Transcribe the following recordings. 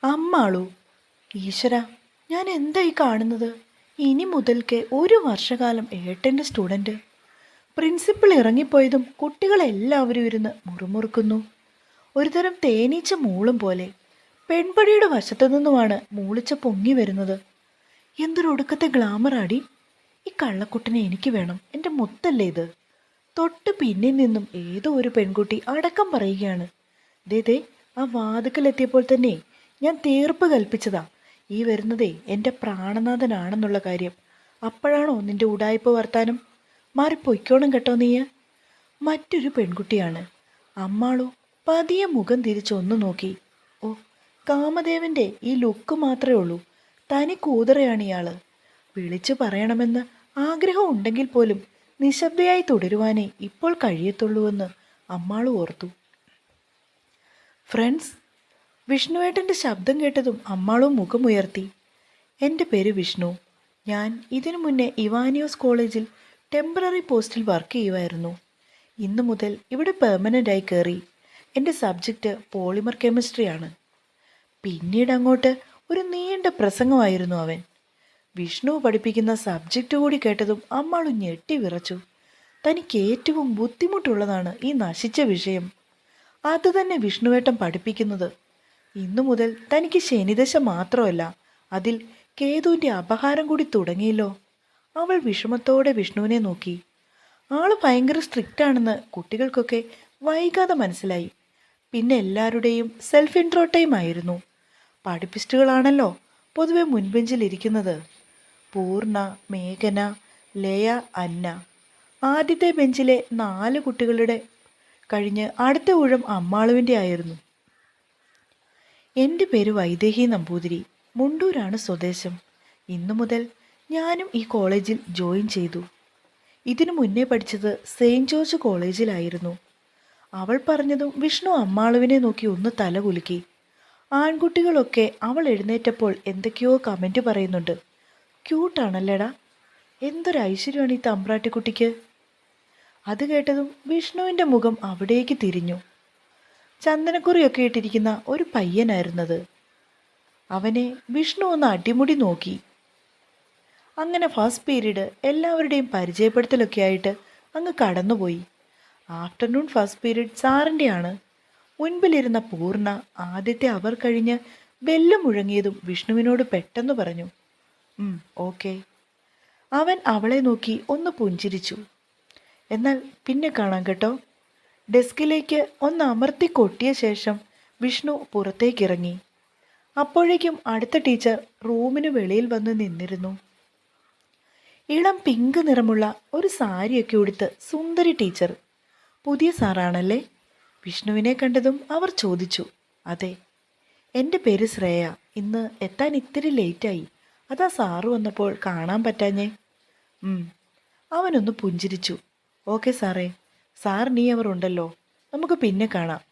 അമ്മാളു, ഈശ്വര, ഞാൻ എന്തായി കാണുന്നത്? ഇനി മുതൽക്ക് ഒരു വർഷകാലം ഏട്ടൻ്റെ സ്റ്റുഡൻറ്. പ്രിൻസിപ്പൾ ഇറങ്ങിപ്പോയതും കുട്ടികളെല്ലാവരും ഇരുന്ന് മുറുമുറുക്കുന്നു. ഒരുതരം തേനീച്ച മൂളും പോലെ. പെൺപടിയുടെ വശത്തു നിന്നുമാണ് മൂളിച്ച പൊങ്ങി വരുന്നത്. എന്തൊരു ഒടുക്കത്തെ ഗ്ലാമറാടി! ഈ കള്ളക്കുട്ടനെ എനിക്ക് വേണം, എൻ്റെ മുത്തല്ലേ ഇത്. തൊട്ട് പിന്നിൽ നിന്നും ഏതോ ഒരു പെൺകുട്ടി അടക്കം പറയുകയാണ്. ദേ ആ വാതുക്കലെത്തിയപ്പോൾ തന്നെ ഞാൻ തീർപ്പ് കൽപ്പിച്ചതാ, ഈ വരുന്നതേ എൻ്റെ പ്രാണനാഥനാണെന്നുള്ള കാര്യം. അപ്പോഴാണോ നിന്റെ ഉടായ്പ വർത്താനം? മാറിപ്പൊയ്ക്കോണം കേട്ടോ നീയ. മറ്റൊരു പെൺകുട്ടിയാണ്. അമ്മാളോ പതിയെ മുഖം തിരിച്ചൊന്നു നോക്കി. ഓ, കാമദേവന്റെ ഈ ലുക്ക് മാത്രമേ ഉള്ളൂ. തനി കൂതറയാണ് ഇയാള്. വിളിച്ചു പറയണമെന്ന് ആഗ്രഹം ഉണ്ടെങ്കിൽ പോലും നിശബ്ദയായി തുടരുവാനേ ഇപ്പോൾ കഴിയത്തുള്ളൂവെന്ന് അമ്മാളു ഓർത്തു. ഫ്രണ്ട്സ്, വിഷ്ണുവേട്ടൻ്റെ ശബ്ദം കേട്ടതും അമ്മാളും മുഖമുയർത്തി. എൻ്റെ പേര് വിഷ്ണു. ഞാൻ ഇതിനു മുന്നേ ഇവാനിയോസ് കോളേജിൽ ടെമ്പററി പോസ്റ്റിൽ വർക്ക് ചെയ്യുമായിരുന്നു. ഇന്നു മുതൽ ഇവിടെ പെർമനൻ്റായി കയറി. എൻ്റെ സബ്ജക്റ്റ് പോളിമർ കെമിസ്ട്രിയാണ്. പിന്നീട് അങ്ങോട്ട് ഒരു നീണ്ട പ്രസംഗമായിരുന്നു അവൻ. വിഷ്ണു പഠിപ്പിക്കുന്ന സബ്ജക്റ്റ് കൂടി കേട്ടതും അമ്മാളു ഞെട്ടി വിറച്ചു. തനിക്ക് ഏറ്റവും ബുദ്ധിമുട്ടുള്ളതാണ് ഈ നശിച്ച വിഷയം. അതുതന്നെ വിഷ്ണുവേട്ടൻ പഠിപ്പിക്കുന്നത്. ഇന്നു മുതൽ തനിക്ക് ശനിദശ മാത്രമല്ല, അതിൽ കേതുവിൻ്റെ അപഹാരം കൂടി തുടങ്ങിയല്ലോ. അവൾ വിഷമത്തോടെ വിഷ്ണുവിനെ നോക്കി. ആള് ഭയങ്കര സ്ട്രിക്റ്റ് ആണെന്ന് കുട്ടികൾക്കൊക്കെ വൈകാതെ മനസ്സിലായി. പിന്നെ എല്ലാവരുടെയും സെൽഫ് ഇൻട്രോ ടൈം ആയിരുന്നു. പഠിപ്പിസ്റ്റുകളാണല്ലോ പൊതുവെ മുൻബെഞ്ചിലിരിക്കുന്നത്. പൂർണ്ണ, മേഘന, ലയ, അന്ന. ആദ്യത്തെ ബെഞ്ചിലെ 4 കുട്ടികളുടെ കഴിഞ്ഞ് അടുത്ത ഊഴം അമ്മാളുവിൻ്റെ ആയിരുന്നു. എൻ്റെ പേര് വൈദേഹി നമ്പൂതിരി. മുണ്ടൂരാണ് സ്വദേശം. ഇന്നു മുതൽ ഞാനും ഈ കോളേജിൽ ജോയിൻ ചെയ്തു. ഇതിനു മുന്നേ പഠിച്ചത് സെയിൻറ്റ് ജോർജ് കോളേജിലായിരുന്നു. അവൾ പറഞ്ഞതും വിഷ്ണു അമ്മാളുവിനെ നോക്കി ഒന്ന് തല കുലുക്കി. ആൺകുട്ടികളൊക്കെ അവൾ എഴുന്നേറ്റപ്പോൾ എന്തൊക്കെയോ കമൻറ്റ് പറയുന്നുണ്ട്. ക്യൂട്ടാണല്ലേടാ, എന്തൊരു ഐശ്വര്യമാണ് ഈ തമ്പ്രാട്ടിക്കുട്ടിക്ക്. അത് കേട്ടതും വിഷ്ണുവിൻ്റെ മുഖം അവിടേക്ക് തിരിഞ്ഞു. ചന്ദനക്കുറിയൊക്കെ ഇട്ടിരിക്കുന്ന ഒരു പയ്യനായിരുന്നത്. അവനെ വിഷ്ണു ഒന്ന് അടിമുടി നോക്കി. അങ്ങനെ ഫസ്റ്റ് പീരീഡ് എല്ലാവരുടെയും പരിചയപ്പെടുത്തലൊക്കെ ആയിട്ട് അങ്ങ് കടന്നുപോയി. ആഫ്റ്റർനൂൺ ഫസ്റ്റ് പീരീഡ് സാറിൻ്റെയാണ്. മുൻപിലിരുന്ന പൂർണ്ണ ആദ്യത്തെ അവർ കഴിഞ്ഞ് ബെല്ല് മുഴങ്ങിയതും വിഷ്ണുവിനോട് പെട്ടെന്ന് പറഞ്ഞു, ഓക്കെ. അവൻ അവളെ നോക്കി ഒന്ന് പുഞ്ചിരിച്ചു. എന്നാൽ പിന്നെ കാണാം കേട്ടോ. ഡെസ്കിലേക്ക് ഒന്ന് അമർത്തി കൊട്ടിയ ശേഷം വിഷ്ണു പുറത്തേക്കിറങ്ങി. അപ്പോഴേക്കും അടുത്ത ടീച്ചർ റൂമിന് വെളിയിൽ വന്ന് നിന്നിരുന്നു. ഇളം പിങ്ക് നിറമുള്ള ഒരു സാരിയൊക്കെ ഉടുത്ത് സുന്ദരി ടീച്ചർ. പുതിയ സാറാണല്ലേ? വിഷ്ണുവിനെ കണ്ടതും അവർ ചോദിച്ചു. അതെ, എൻ്റെ പേര് ശ്രേയ. ഇന്ന് എത്താൻ ഇത്തിരി ലേറ്റായി. അതാ സാറ് വന്നപ്പോൾ കാണാൻ പറ്റാഞ്ഞേ. അവനൊന്ന് പുഞ്ചിരിച്ചു. ഓക്കെ സാറേ, സാർ നീ അവർ ഉണ്ടല്ലോ, നമുക്ക് പിന്നെ കാണാം.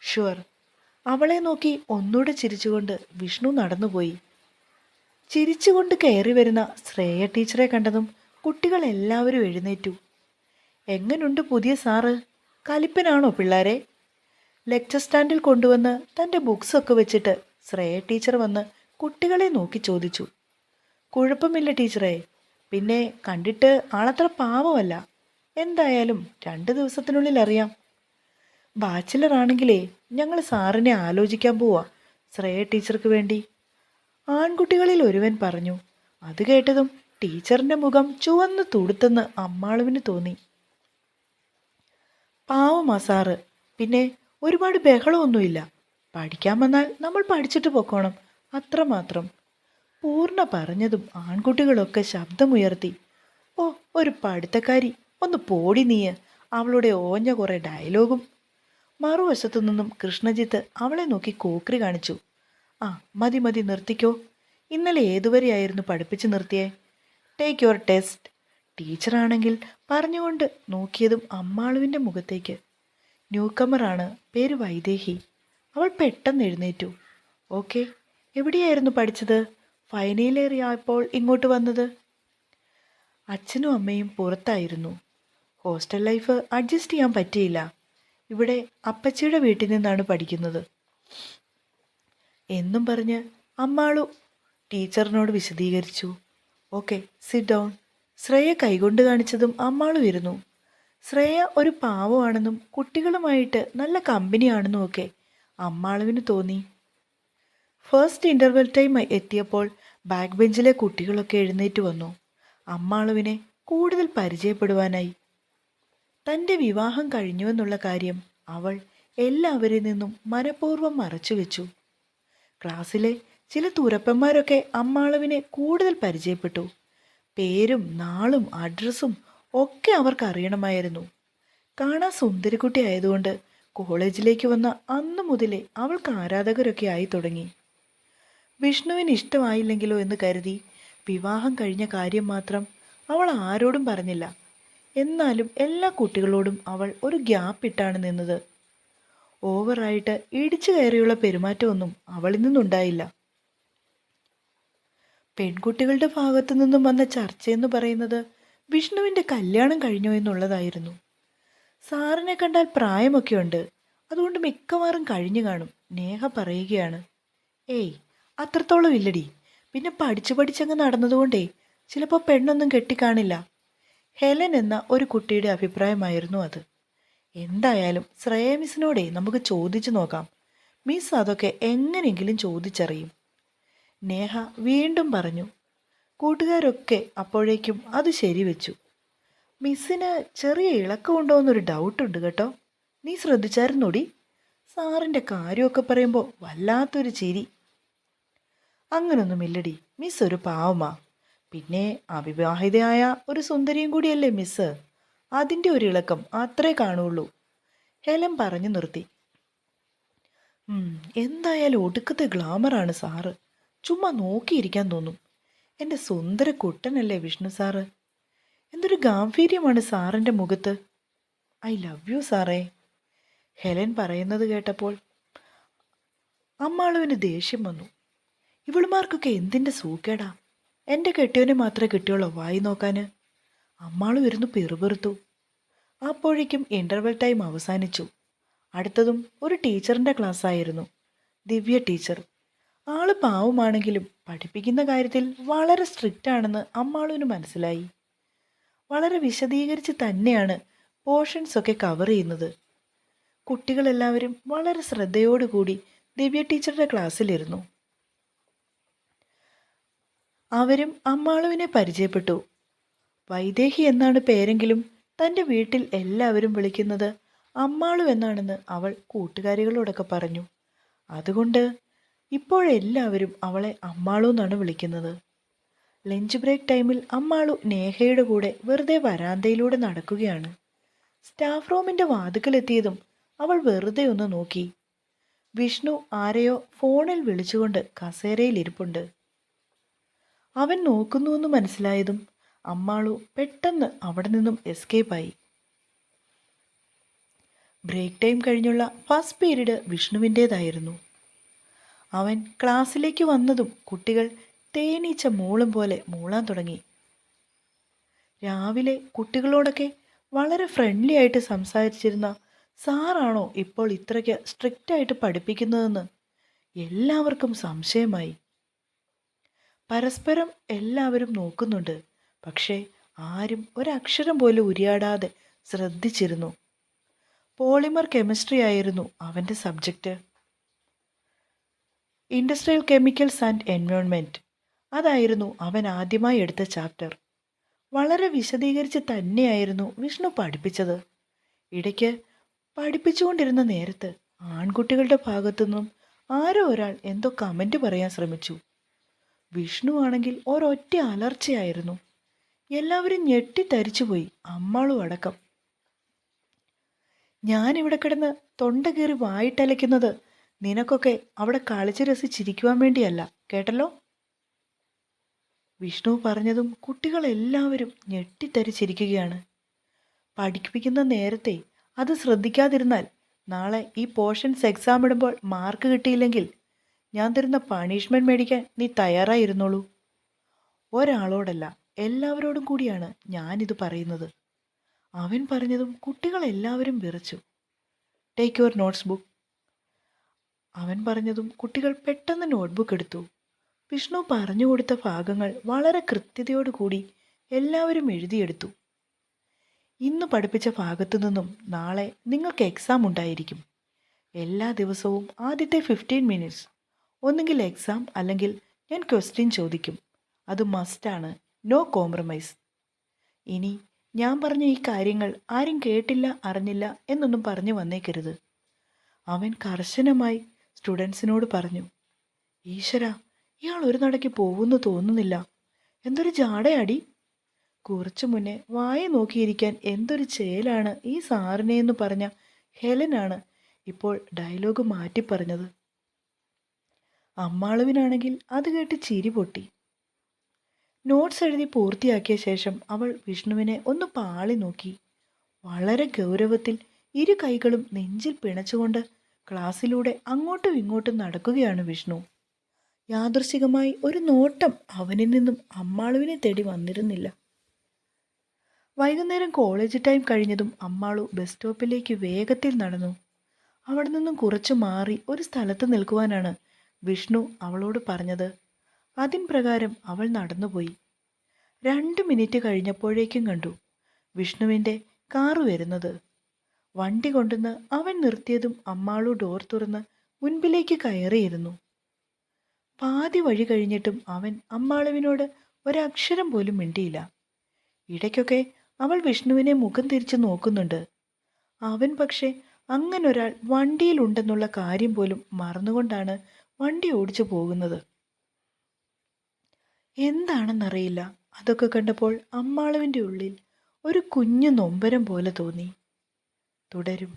ഷുവർ. അവളെ നോക്കി ഒന്നുകൂടെ ചിരിച്ചുകൊണ്ട് വിഷ്ണു നടന്നുപോയി. ചിരിച്ചുകൊണ്ട് കയറി വരുന്ന ശ്രേയ ടീച്ചറെ കണ്ടതും കുട്ടികൾ എല്ലാവരും എഴുന്നേറ്റു. എങ്ങനുണ്ട് പുതിയ സാറ്? കലിപ്പനാണോ പിള്ളേരെ? ലെക്ചർ സ്റ്റാൻഡിൽ കൊണ്ടുവന്ന് തൻ്റെ ബുക്സൊക്കെ വെച്ചിട്ട് ശ്രേയ ടീച്ചർ വന്ന് കുട്ടികളെ നോക്കി ചോദിച്ചു. കുഴപ്പമില്ല ടീച്ചറെ. പിന്നെ കണ്ടിട്ട് ആളത്ര പാവമല്ല. എന്തായാലും 2 ദിവസത്തിനുള്ളിൽ അറിയാം. ബാച്ചിലർ ആണെങ്കിലേ ഞങ്ങൾ സാറിനെ ആലോചിക്കാൻ പോവാ ശ്രേയ ടീച്ചർക്ക് വേണ്ടി, ആൺകുട്ടികളിൽ ഒരുവൻ പറഞ്ഞു. അത് കേട്ടതും ടീച്ചറിൻ്റെ മുഖം ചുവന്ന് തുടുത്തെന്ന് അമ്മാളുവിന് തോന്നി. പാവമാ സാറ്. പിന്നെ ഒരുപാട് ബഹളമൊന്നുമില്ല. പഠിക്കാൻ വന്നാൽ നമ്മൾ പഠിച്ചിട്ട് പൊക്കോണം, അത്രമാത്രം. പൂർണ്ണ പറഞ്ഞതും ആൺകുട്ടികളൊക്കെ ശബ്ദമുയർത്തി. ഓ, ഒരു പഠിത്തക്കാരി, ഒന്ന് പോടി നീയ്. അവളുടെ ഓഞ്ഞ കുറേ ഡയലോഗും. മറുവശത്തു നിന്നും കൃഷ്ണജിത്ത് അവളെ നോക്കി കോക്രി കാണിച്ചു. മതി മതി, നിർത്തിക്കോ. ഇന്നലെ ഏതുവരെയായിരുന്നു പഠിപ്പിച്ച് നിർത്തിയേ? Take your test. ടീച്ചറാണെങ്കിൽ പറഞ്ഞുകൊണ്ട് നോക്കിയതും അമ്മാളുവിൻ്റെ മുഖത്തേക്ക്. ന്യൂ കമറാണ്, പേര് വൈദേഹി. അവൾ പെട്ടെന്ന് എഴുന്നേറ്റു. ഓക്കെ, എവിടെയായിരുന്നു പഠിച്ചത്? ഫൈനൽ ഇയർ ആയപ്പോൾ ഇങ്ങോട്ട് വന്നത്? അച്ഛനും അമ്മയും പുറത്തായിരുന്നു. ഹോസ്റ്റൽ ലൈഫ് അഡ്ജസ്റ്റ് ചെയ്യാൻ പറ്റിയില്ല. ഇവിടെ അപ്പച്ചിയുടെ വീട്ടിൽ നിന്നാണ് പഠിക്കുന്നത്. എന്നും പറഞ്ഞ് അമ്മാളു ടീച്ചറിനോട് വിശദീകരിച്ചു. Okay, sit down. ശ്രേയ കൈകൊണ്ട് കാണിച്ചതും അമ്മാളു ഇരുന്നു. ശ്രേയ ഒരു പാവമാണെന്നും കുട്ടികളുമായിട്ട് നല്ല കമ്പനിയാണെന്നും ഒക്കെ അമ്മാളുവിന് തോന്നി. ഫസ്റ്റ് ഇൻ്റർവെൽ ടൈം എത്തിയപ്പോൾ ബാക്ക് ബെഞ്ചിലെ കുട്ടികളൊക്കെ എഴുന്നേറ്റ് വന്നു. അമ്മാളുവിനെ കൂടുതൽ പരിചയപ്പെടുവാനായി. തൻ്റെ വിവാഹം കഴിഞ്ഞുവെന്നുള്ള കാര്യം അവൾ എല്ലാവരിൽ നിന്നും മനഃപൂർവ്വം മറച്ചുവെച്ചു. ക്ലാസ്സിലെ ചില തുരപ്പന്മാരൊക്കെ അമ്മാളുവിനെ കൂടുതൽ പരിചയപ്പെട്ടു. പേരും നാളും അഡ്രസ്സും ഒക്കെ അവർക്ക് അറിയണമായിരുന്നു. കാണാൻ സുന്ദരിക്കുട്ടി ആയതുകൊണ്ട് കോളേജിലേക്ക് വന്ന അന്നു മുതലേ അവൾക്ക് ആരാധകരൊക്കെ ആയി തുടങ്ങി. വിഷ്ണുവിന് ഇഷ്ടമായില്ലെങ്കിലോ എന്ന് കരുതി വിവാഹം കഴിഞ്ഞ കാര്യം മാത്രം അവൾ ആരോടും പറഞ്ഞില്ല. എന്നാലും എല്ലാ കുട്ടികളോടും അവൾ ഒരു ഗ്യാപ്പ് ഇട്ടാണ് നിന്നത്. ഓവറായിട്ട് ഇടിച്ചു കയറിയുള്ള പെരുമാറ്റമൊന്നും അവളിൽ നിന്നുണ്ടായില്ല. പെൺകുട്ടികളുടെ ഭാഗത്തു നിന്നും വന്ന ചർച്ചയെന്ന് പറയുന്നത് വിഷ്ണുവിൻ്റെ കല്യാണം കഴിഞ്ഞോ എന്നുള്ളതായിരുന്നു. സാറിനെ കണ്ടാൽ പ്രായമൊക്കെ ഉണ്ട്, അതുകൊണ്ട് മിക്കവാറും കഴിഞ്ഞു കാണും, നേഹ പറയുകയാണ്. ഏയ്, അത്രത്തോളം ഇല്ലടി. പിന്നെ പഠിച്ചങ്ങ് നടന്നതുകൊണ്ടേ ചിലപ്പോൾ പെണ്ണൊന്നും കെട്ടിക്കാണില്ല. ഹെലൻ എന്ന ഒരു കുട്ടിയുടെ അഭിപ്രായമായിരുന്നു അത്. എന്തായാലും ശ്രേയ മിസ്സിനോടെ നമുക്ക് ചോദിച്ചു നോക്കാം. മിസ് അതൊക്കെ എങ്ങനെയെങ്കിലും ചോദിച്ചറിയും, നേഹ വീണ്ടും പറഞ്ഞു. കൂട്ടുകാരൊക്കെ അപ്പോഴേക്കും അത് ശരിവെച്ചു. മിസ്സിന് ചെറിയ ഇളക്കമുണ്ടോ എന്നൊരു ഡൗട്ടുണ്ട് കേട്ടോ. നീ ശ്രദ്ധിച്ചായിരുന്നോടി? സാറിൻ്റെ കാര്യമൊക്കെ പറയുമ്പോൾ വല്ലാത്തൊരു ചിരി. അങ്ങനൊന്നുമില്ലടി, മിസ് ഒരു പാവമാ. പിന്നെ അവിവാഹിതയായ ഒരു സുന്ദരിയും കൂടിയല്ലേ മിസ്. അതിൻ്റെ ഒരു ഇളക്കം അത്രേ കാണുള്ളൂ, ഹെലൻ പറഞ്ഞു നിർത്തി. എന്തായാലും ഒടുക്കത്തെ ഗ്ലാമറാണ് സാറ്. ചുമ്മാ നോക്കിയിരിക്കാൻ തോന്നും. എൻ്റെ സുന്ദര കുട്ടനല്ലേ വിഷ്ണു സാറ്. എന്തൊരു ഗാംഭീര്യമാണ് സാറിൻ്റെ മുഖത്ത്. ഐ ലവ് യു സാറേ. ഹെലൻ പറയുന്നത് കേട്ടപ്പോൾ അമ്മാളുവിന് ദേഷ്യം വന്നു. ഇവളുമാർക്കൊക്കെ എന്തിൻ്റെ സൂക്കേടാ. എൻ്റെ കെട്ടിയവനെ മാത്രമേ കിട്ടിയുള്ളൂ വായി നോക്കാൻ. അമ്മാളു ഇരുന്ന് പിറുപിറുത്തു. അപ്പോഴേക്കും ഇൻ്റർവെൽ ടൈം അവസാനിച്ചു. അടുത്തതും ഒരു ടീച്ചറിൻ്റെ ക്ലാസ്സായിരുന്നു, ദിവ്യ ടീച്ചർ. ആള് പാവമാണെങ്കിലും പഠിപ്പിക്കുന്ന കാര്യത്തിൽ വളരെ സ്ട്രിക്റ്റ് ആണെന്ന് അമ്മാളുവിന് മനസ്സിലായി. വളരെ വിശദീകരിച്ച് തന്നെയാണ് പോർഷൻസ് ഒക്കെ കവർ ചെയ്യുന്നത്. കുട്ടികളെല്ലാവരും വളരെ ശ്രദ്ധയോടുകൂടി ദിവ്യ ടീച്ചറുടെ ക്ലാസ്സിലിരുന്നു. അവരും അമ്മാളുവിനെ പരിചയപ്പെട്ടു. വൈദേഹി എന്നാണ് പേരെങ്കിലും തൻ്റെ വീട്ടിൽ എല്ലാവരും വിളിക്കുന്നത് അമ്മാളു എന്നാണെന്ന് അവൾ കൂട്ടുകാരികളോടൊക്കെ പറഞ്ഞു. അതുകൊണ്ട് ഇപ്പോഴെല്ലാവരും അവളെ അമ്മാളു എന്നാണ് വിളിക്കുന്നത്. ലഞ്ച് ബ്രേക്ക് ടൈമിൽ അമ്മാളു നേഹയുടെ കൂടെ വെറുതെ വരാന്തയിലൂടെ നടക്കുകയാണ്. സ്റ്റാഫ് റൂമിൻ്റെ വാതിക്കലെത്തിയതും അവൾ വെറുതെ ഒന്ന് നോക്കി. വിഷ്ണു ആരെയോ ഫോണിൽ വിളിച്ചുകൊണ്ട് കസേരയിൽ ഇരിപ്പുണ്ട്. അവൻ നോക്കുന്നുവെന്ന് മനസ്സിലായതും അമ്മാളു പെട്ടെന്ന് അവിടെ നിന്നും എസ്കേപ്പായി. ബ്രേക്ക് ടൈം കഴിഞ്ഞുള്ള ഫസ്റ്റ് പീരീഡ് വിഷ്ണുവിൻ്റേതായിരുന്നു. അവൻ ക്ലാസ്സിലേക്ക് വന്നതും കുട്ടികൾ തേനീച്ച മൂളും പോലെ മൂളാൻ തുടങ്ങി. രാവിലെ കുട്ടികളോടൊക്കെ വളരെ ഫ്രണ്ട്ലി ആയിട്ട് സംസാരിച്ചിരുന്ന സാറാണോ ഇപ്പോൾ ഇത്രയ്ക്ക് സ്ട്രിക്റ്റായിട്ട് പഠിപ്പിക്കുന്നതെന്ന് എല്ലാവർക്കും സംശയമായി. പരസ്പരം എല്ലാവരും നോക്കുന്നുണ്ട്, പക്ഷേ ആരും ഒരക്ഷരം പോലും ഉരിയാടാതെ ശ്രദ്ധിച്ചിരുന്നു. പോളിമർ കെമിസ്ട്രി ആയിരുന്നു അവൻ്റെ subject. Industrial chemicals and environment, അതായിരുന്നു അവൻ ആദ്യമായി എടുത്ത ചാപ്റ്റർ. വളരെ വിശദീകരിച്ച് തന്നെയായിരുന്നു വിഷ്ണു പഠിപ്പിച്ചത്. ഇടയ്ക്ക് പഠിപ്പിച്ചുകൊണ്ടിരുന്ന നേരത്ത് ആൺകുട്ടികളുടെ ഭാഗത്തുനിന്നും ആരോ ഒരാൾ എന്തോ കമൻറ്റ് പറയാൻ ശ്രമിച്ചു. വിഷ്ണു ആണെങ്കിൽ ഒരൊറ്റ അലർച്ചയായിരുന്നു. എല്ലാവരും ഞെട്ടിത്തരിച്ചുപോയി, അമ്മാളും അടക്കം. ഞാനിവിടെ കിടന്ന് തൊണ്ട കീറി വായിട്ടലയ്ക്കുന്നത് നിനക്കൊക്കെ അവിടെ കളിച്ച് രസിച്ചിരിക്കുവാൻ വേണ്ടിയല്ല, കേട്ടല്ലോ. വിഷ്ണു പറഞ്ഞതും കുട്ടികളെല്ലാവരും ഞെട്ടിത്തരിച്ചിരിക്കുകയാണ്. പഠിപ്പിക്കുന്ന നേരത്തെ അത് ശ്രദ്ധിക്കാതിരുന്നാൽ നാളെ ഈ പോർഷൻസ് എക്സാം ഇടുമ്പോൾ മാർക്ക് കിട്ടിയില്ലെങ്കിൽ ഞാൻ തരുന്ന പണിഷ്മെൻറ്റ് മേടിക്കാൻ നീ തയ്യാറായിരുന്നോളൂ. ഒരാളോടല്ല, എല്ലാവരോടും കൂടിയാണ് ഞാനിത് പറയുന്നത്. അവൻ പറഞ്ഞതും കുട്ടികളെല്ലാവരും വിറച്ചു. Take your notes book. അവൻ പറഞ്ഞതും കുട്ടികൾ പെട്ടെന്ന് നോട്ട്ബുക്ക് എടുത്തു. വിഷ്ണു പറഞ്ഞു കൊടുത്ത ഭാഗങ്ങൾ വളരെ കൃത്യതയോടുകൂടി എല്ലാവരും എഴുതിയെടുത്തു. ഇന്ന് പഠിപ്പിച്ച ഭാഗത്തു നിന്നും നാളെ നിങ്ങൾക്ക് എക്സാം ഉണ്ടായിരിക്കും. എല്ലാ ദിവസവും ആദ്യത്തെ 15 മിനിറ്റ്സ് ഒന്നുകിൽ എക്സാം അല്ലെങ്കിൽ ഞാൻ ക്വസ്റ്റ്യൻ ചോദിക്കും. അത് മസ്റ്റാണ്, നോ കോംപ്രമൈസ്. ഇനി ഞാൻ പറഞ്ഞ ഈ കാര്യങ്ങൾ ആരും കേട്ടില്ല അറിഞ്ഞില്ല എന്നൊന്നും പറഞ്ഞു വന്നേക്കരുത്. അവൻ കർശനമായി സ്റ്റുഡൻസിനോട് പറഞ്ഞു. ഈശ്വര, ഇയാൾ ഒരു നടക്ക് പോകുന്നു തോന്നുന്നില്ല. എന്തൊരു ജാടയാടി. കുറച്ചു മുന്നേ വായ നോക്കിയിരിക്കാൻ എന്തൊരു ചേലാണ് ഈ സാറിനെയെന്ന് പറഞ്ഞ ഹെലനാണ് ഇപ്പോൾ ഡയലോഗ് മാറ്റി പറഞ്ഞത്. അമ്മാളുവിനാണെങ്കിൽ അത് കേട്ട് ചിരി പൊട്ടി. നോട്ട്സ് എഴുതി പൂർത്തിയാക്കിയ ശേഷം അവൾ വിഷ്ണുവിനെ ഒന്ന് പാളി നോക്കി. വളരെ ഗൗരവത്തിൽ ഇരു കൈകളും നെഞ്ചിൽ പിണച്ചുകൊണ്ട് ക്ലാസ്സിലൂടെ അങ്ങോട്ടും ഇങ്ങോട്ടും നടക്കുകയാണ് വിഷ്ണു. യാദൃശ്ചികമായി ഒരു നോട്ടം അവനിൽ നിന്നും അമ്മാളുവിനെ തേടി വന്നിരുന്നില്ല. വൈകുന്നേരം കോളേജ് ടൈം കഴിഞ്ഞതും അമ്മാളു ബസ് സ്റ്റോപ്പിലേക്ക് വേഗത്തിൽ നടന്നു. അവിടെ നിന്നും കുറച്ചു മാറി ഒരു സ്ഥലത്ത് നിൽക്കുവാനാണ് വിഷ്ണു അവളോട് പറഞ്ഞത്. അതിൻ പ്രകാരം അവൾ നടന്നുപോയി. 2 മിനിറ്റ് കഴിഞ്ഞപ്പോഴേക്കും കണ്ടു വിഷ്ണുവിൻ്റെ കാറ് വരുന്നത്. വണ്ടി കൊണ്ടുവന്ന് അവൻ നിർത്തിയതും അമ്മാളു ഡോർ തുറന്ന് മുൻപിലേക്ക് കയറിയിരുന്നു. പാതി വഴി കഴിഞ്ഞിട്ടും അവൻ അമ്മാളുവിനോട് ഒരക്ഷരം പോലും മിണ്ടിയില്ല. ഇടയ്ക്കൊക്കെ അവൾ വിഷ്ണുവിനെ മുഖം തിരിച്ചു നോക്കുന്നുണ്ട്. അവൻ പക്ഷേ അങ്ങനൊരാൾ വണ്ടിയിലുണ്ടെന്നുള്ള കാര്യം പോലും മറന്നുകൊണ്ടാണ് വണ്ടി ഓടിച്ചു പോകുന്നത്. എന്താണെന്നറിയില്ല, അതൊക്കെ കണ്ടപ്പോൾ അമ്മാളുവിൻ്റെ ഉള്ളിൽ ഒരു കുഞ്ഞു നൊമ്പരം പോലെ തോന്നി. തുടരും.